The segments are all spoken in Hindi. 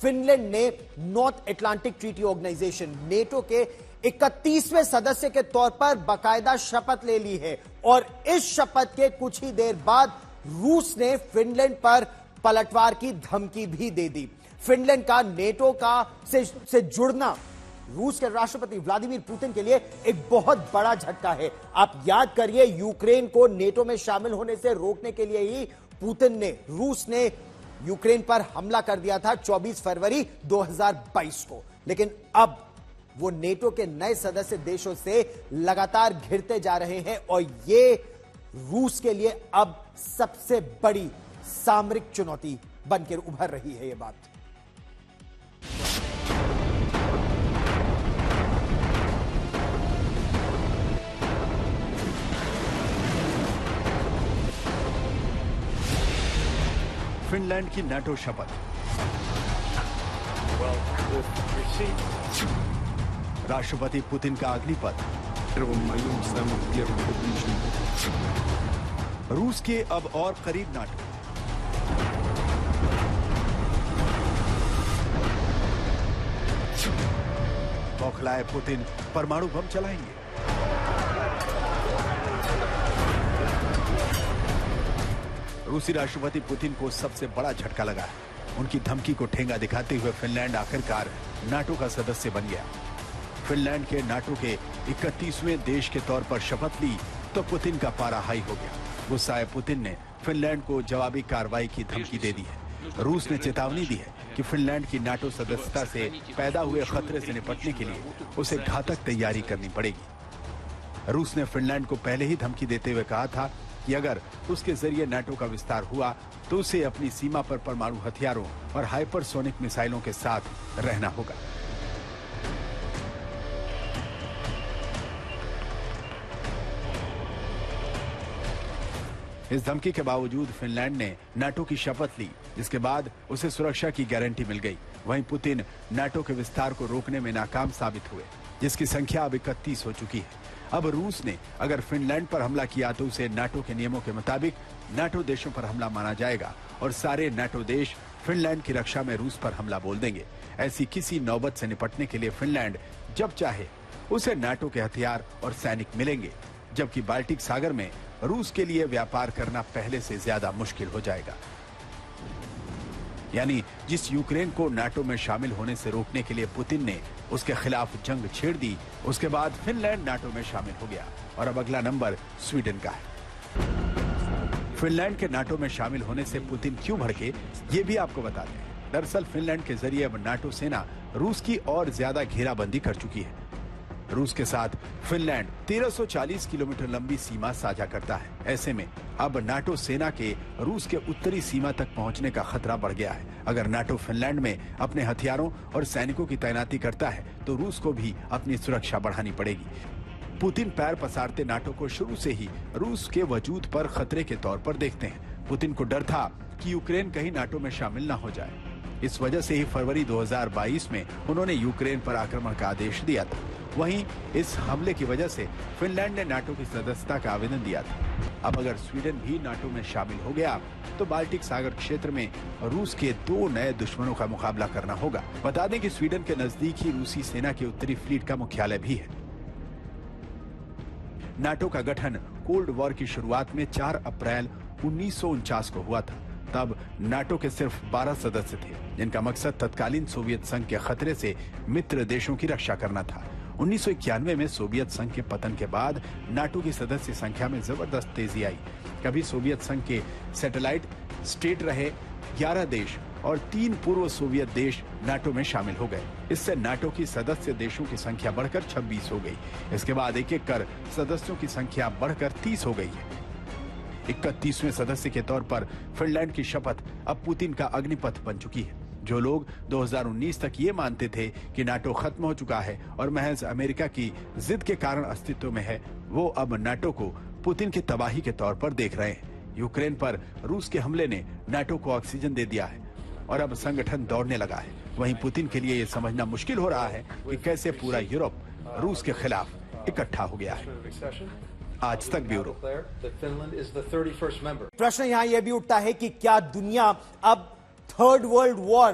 फिनलैंड ने North Atlantic Treaty Organisation NATO के 31वें सदस्य के तौर पर बाकायदा शपथ ले ली है और इस शपथ के कुछ ही देर बाद रूस ने फिनलैंड पर पलटवार की धमकी भी दे दी। फिनलैंड का नेटो का से जुड़ना रूस के राष्ट्रपति व्लादिमीर पुतिन के लिए एक बहुत बड़ा झटका है। आप याद करिए, यूक्रेन को नेटो में शामिल होने से रोकने के लिए ही रूस ने यूक्रेन पर हमला कर दिया था 24 फरवरी 2022 को। लेकिन अब वो नेटो के नए सदस्य देशों से लगातार घिरते जा रहे हैं और ये रूस के लिए अब सबसे बड़ी सामरिक चुनौती बनकर उभर रही है। ये बात फिनलैंड की नाटो शपथ। राष्ट्रपति पुतिन का अग्निपथ। रूस के अब और करीब नाटो। बौखलाए पुतिन परमाणु बम चलाएंगे। रूसी राष्ट्रपति पुतिन को सबसे बड़ा झटका लगा है। उनकी धमकी को ठेंगा दिखाते हुए फिनलैंड आखिरकार नाटो का सदस्य बन गया। फिनलैंड के नाटो के 31वें देश के तौर पर शपथ ली तो पुतिन का पारा हाई हो गया। गुस्साए पुतिन ने फिनलैंड को जवाबी कार्रवाई की धमकी दे दी है। रूस ने चेतावनी दी है कि फिनलैंड की नाटो सदस्यता से पैदा हुए खतरे से निपटने के लिए उसे घातक तैयारी करनी पड़ेगी। रूस ने फिनलैंड को पहले ही धमकी देते हुए कहा था कि अगर उसके जरिए नाटो का विस्तार हुआ तो उसे अपनी सीमा पर परमाणु हथियारों और हाइपरसोनिक मिसाइलों के साथ रहना होगा। इस धमकी के बावजूद फिनलैंड ने नाटो की शपथ ली, जिसके बाद उसे सुरक्षा की गारंटी मिल गई। वहीं पुतिन नाटो के विस्तार को रोकने में नाकाम साबित हुए, जिसकी संख्या अब 31 हो चुकी है। अब रूस ने अगर फिनलैंड पर हमला किया तो उसे नाटो के नियमों के मुताबिक नाटो देशों पर हमला माना जाएगा और सारे नाटो देश फिनलैंड की रक्षा में रूस पर हमला बोल देंगे। ऐसी किसी नौबत से निपटने के लिए फिनलैंड जब चाहे उसे नाटो के हथियार और सैनिक मिलेंगे, जबकि बाल्टिक सागर में रूस के लिए व्यापार करना पहले से ज्यादा मुश्किल हो जाएगा। यानी जिस यूक्रेन को नाटो में शामिल होने से रोकने के लिए पुतिन ने उसके खिलाफ जंग छेड़ दी, उसके बाद फिनलैंड नाटो में शामिल हो गया और अब अगला नंबर स्वीडन का है। फिनलैंड के नाटो में शामिल होने से पुतिन क्यों भड़के, ये भी आपको बताते हैं। दरअसल फिनलैंड के जरिए अब नाटो सेना रूस की और ज्यादा घेराबंदी कर चुकी है। रूस के साथ फिनलैंड 1340 किलोमीटर लंबी सीमा साझा करता है। ऐसे में अब नाटो सेना के रूस के उत्तरी सीमा तक पहुंचने का खतरा बढ़ गया है। अगर नाटो फिनलैंड में अपने हथियारों और सैनिकों की तैनाती करता है तो रूस को भी अपनी सुरक्षा बढ़ानी पड़ेगी। पुतिन पैर पसारते नाटो को शुरू से ही रूस के वजूद पर खतरे के तौर पर देखते हैं। पुतिन को डर था कि यूक्रेन कहीं नाटो में शामिल न हो जाए। इस वजह से ही फरवरी 2022 में उन्होंने यूक्रेन पर आक्रमण का आदेश दिया था। वहीं इस हमले की वजह से फिनलैंड ने नाटो की सदस्यता का आवेदन दिया था। अब अगर स्वीडन भी नाटो में शामिल हो गया तो बाल्टिक सागर क्षेत्र में रूस के 2 नए दुश्मनों का मुकाबला करना होगा। बता दें कि स्वीडन के नजदीक ही रूसी सेना के उत्तरी फ्लीट का मुख्यालय भी है। नाटो का गठन कोल्ड वॉर की शुरुआत में 4 अप्रैल 1949 को हुआ था। तब नाटो के सिर्फ 12 सदस्य थे, जिनका मकसद तत्कालीन सोवियत संघ के खतरे से मित्र देशों की रक्षा करना था। 1991 में सोवियत संघ के पतन के बाद नाटो की सदस्य संख्या में जबरदस्त तेजी आई। कभी सोवियत संघ के सैटेलाइट स्टेट रहे 11 देश और 3 पूर्व सोवियत देश नाटो में शामिल हो गए। इससे नाटो की सदस्य देशों की संख्या बढ़कर 26 हो गई। इसके बाद एक एक कर सदस्यों की संख्या बढ़कर 30 हो गई है। 31वें सदस्य के तौर पर फिनलैंड की शपथ अब पुतिन का अग्निपथ बन चुकी है। जो लोग 2019 तक ये मानते थे कि नाटो खत्म हो चुका है और महज अमेरिका की जिद के कारण अस्तित्व में है, वो अब नाटो को पुतिन की तबाही के तौर पर देख रहे हैं। यूक्रेन पर रूस के हमले ने नाटो को ऑक्सीजन दे दिया है और अब संगठन दौड़ने लगा है। वहीं पुतिन के लिए ये समझना मुश्किल हो रहा है कि कैसे पूरा यूरोप रूस के खिलाफ इकट्ठा हो गया है। आज तक ब्यूरो। प्रश्न यहां यह भी उठता है कि क्या दुनिया अब थर्ड वर्ल्ड वॉर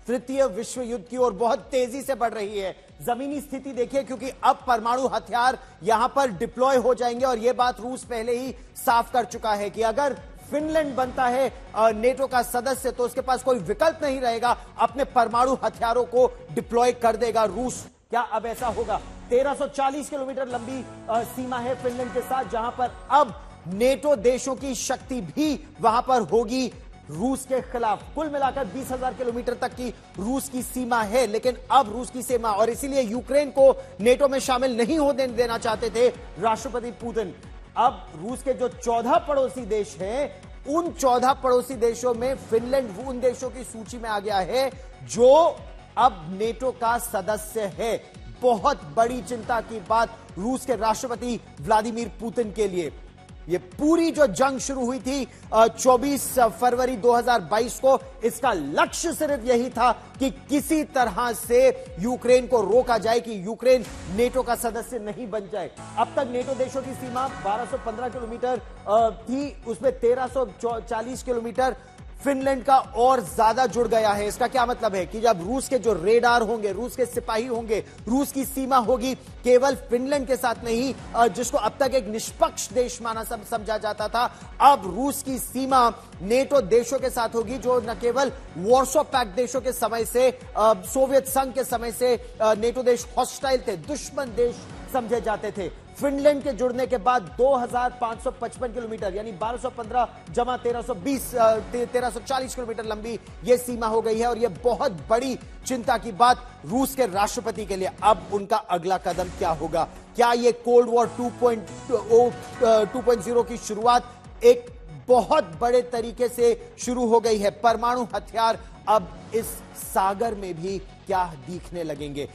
तृतीय विश्व युद्ध की ओर बहुत तेजी से बढ़ रही है। जमीनी स्थिति देखिए, क्योंकि अब परमाणु हथियार यहां पर डिप्लॉय हो जाएंगे और यह बात रूस पहले ही साफ कर चुका है कि अगर फिनलैंड बनता है नेटो का सदस्य तो उसके पास कोई विकल्प नहीं रहेगा, अपने परमाणु हथियारों को डिप्लॉय कर देगा रूस। क्या अब ऐसा होगा? 1340 किलोमीटर लंबी सीमा है फिनलैंड के साथ, जहां पर अब नेटो देशों की शक्ति भी वहां पर होगी रूस के खिलाफ। कुल मिलाकर 20,000 किलोमीटर तक की रूस की सीमा है, लेकिन अब रूस की सीमा, और इसीलिए यूक्रेन को नेटो में शामिल नहीं होने देना चाहते थे राष्ट्रपति पुतिन। अब रूस के जो 14 पड़ोसी देश हैं, उन 14 पड़ोसी देशों में फिनलैंड उन देशों की सूची में आ गया है जो अब नेटो का सदस्य है। बहुत बड़ी चिंता की बात रूस के राष्ट्रपति व्लादिमीर पुतिन के लिए। ये पूरी जो जंग शुरू हुई थी 24 फरवरी 2022 को, इसका लक्ष्य सिर्फ यही था कि किसी तरह से यूक्रेन को रोका जाए कि यूक्रेन नेटो का सदस्य नहीं बन जाए। अब तक नेटो देशों की सीमा 1215 किलोमीटर थी, उसमें 1340 किलोमीटर फिनलैंड का और ज्यादा जुड़ गया है। इसका क्या मतलब है कि जब रूस के जो रेडार होंगे, रूस के सिपाही होंगे, रूस की सीमा होगी केवल फिनलैंड के साथ नहीं, जिसको अब तक एक निष्पक्ष देश माना समझा जाता था, अब रूस की सीमा नेटो देशों के साथ होगी जो न केवल वॉर्सो पैक्ट देशों के समय से, सोवियत संघ के समय से नेटो देश हॉस्टाइल थे, दुश्मन देश समझे जाते थे। फिनलैंड के जुड़ने के बाद 2555 किलोमीटर यानी 1215 जमा 1340 किलोमीटर लंबी यह सीमा हो गई है, और यह बहुत बड़ी चिंता की बात रूस के राष्ट्रपति के लिए। अब उनका अगला कदम क्या होगा? क्या यह कोल्ड वॉर 2.0 की शुरुआत एक बहुत बड़े तरीके से शुरू हो गई है? परमाणु हथियार अब इस सागर में भी क्या दिखने लगेंगे?